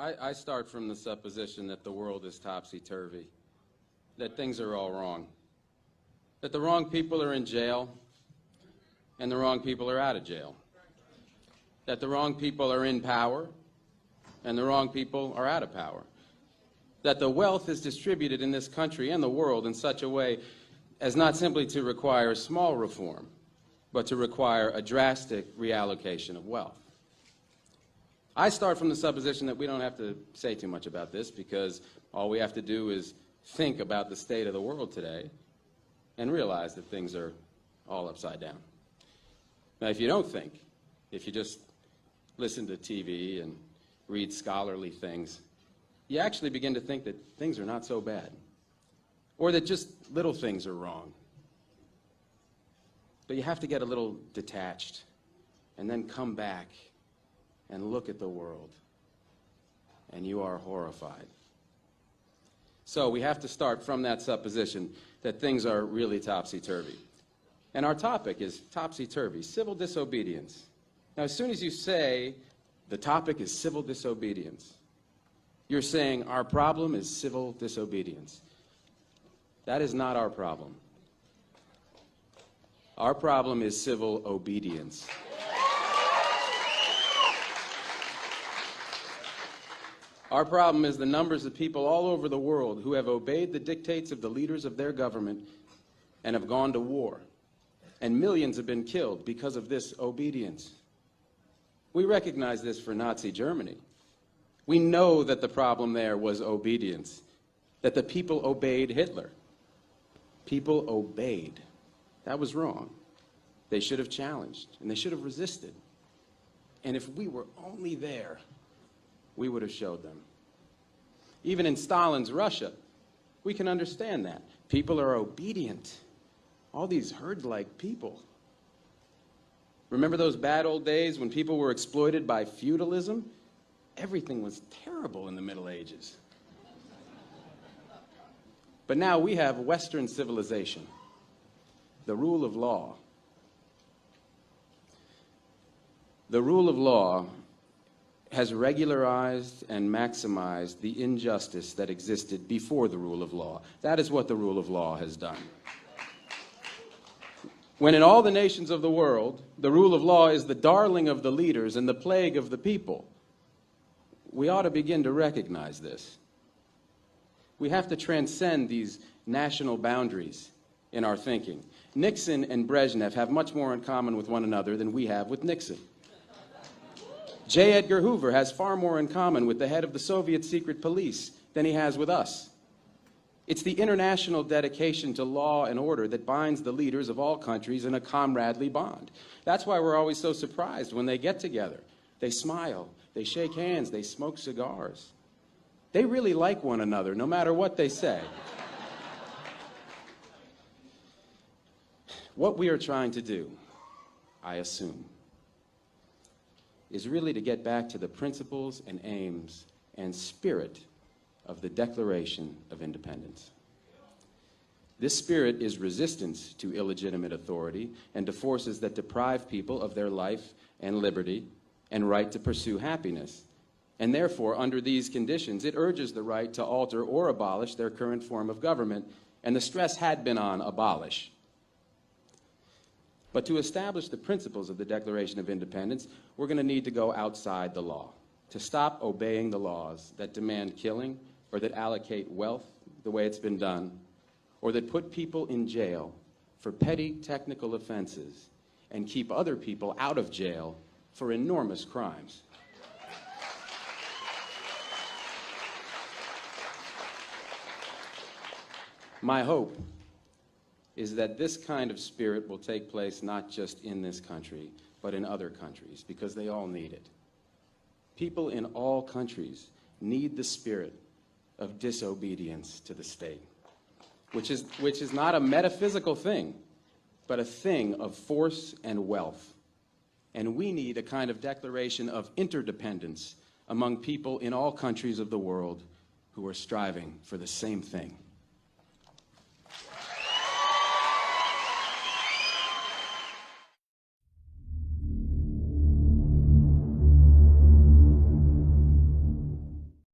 I start from the supposition that the world is topsy-turvy, that things are all wrong, that the wrong people are in jail and the wrong people are out of jail, that the wrong people are in power and the wrong people are out of power, that the wealth is distributed in this country and the world in such a way as not simply to require small reform, but to require a drastic reallocation of wealth. I start from the supposition that we don't have to say too much about this because all we have to do is think about the state of the world today and realize that things are all upside down. Now, if you don't think, if you just listen to TV and read scholarly things, you actually begin to think that things are not so bad, or that just little things are wrong. But you have to get a little detached and then come back and look at the world, and you are horrified. So we have to start from that supposition that things are really topsy-turvy. And our topic is topsy-turvy, civil disobedience. Now, as soon as you say the topic is civil disobedience, you're saying our problem is civil disobedience. That is not our problem. Our problem is civil obedience. Our problem is the numbers of people all over the world who have obeyed the dictates of the leaders of their government and have gone to war. And millions have been killed because of this obedience. We recognize this for Nazi Germany. We know that the problem there was obedience, that the people obeyed Hitler. People obeyed. That was wrong. They should have challenged, and they should have resisted. And if we were only there, we would have showed them. Even in Stalin's Russia, we can understand that. People are obedient. All these herd-like people. Remember those bad old days when people were exploited by feudalism? Everything was terrible in the Middle Ages. But now we have Western civilization, the rule of law. The rule of law has regularized and maximized the injustice that existed before the rule of law. That is what the rule of law has done. When in all the nations of the world, the rule of law is the darling of the leaders and the plague of the people, we ought to begin to recognize this. We have to transcend these national boundaries in our thinking. Nixon and Brezhnev have much more in common with one another than we have with Nixon. J. Edgar Hoover has far more in common with the head of the Soviet secret police than he has with us. It's the international dedication to law and order that binds the leaders of all countries in a comradely bond. That's why we're always so surprised when they get together. They smile, they shake hands, they smoke cigars. They really like one another, no matter what they say. What we are trying to do, I assume, is really to get back to the principles and aims and spirit of the Declaration of Independence. This spirit is resistance to illegitimate authority and to forces that deprive people of their life and liberty and right to pursue happiness. And therefore, under these conditions, it urges the right to alter or abolish their current form of government, and the stress had been on abolish. But to establish the principles of the Declaration of Independence, we're going to need to go outside the law, to stop obeying the laws that demand killing or that allocate wealth the way it's been done, or that put people in jail for petty technical offenses and keep other people out of jail for enormous crimes. My hope is that this kind of spirit will take place not just in this country, but in other countries, because they all need it. People in all countries need the spirit of disobedience to the state, which is not a metaphysical thing, but a thing of force and wealth. And we need a kind of declaration of interdependence among people in all countries of the world who are striving for the same thing.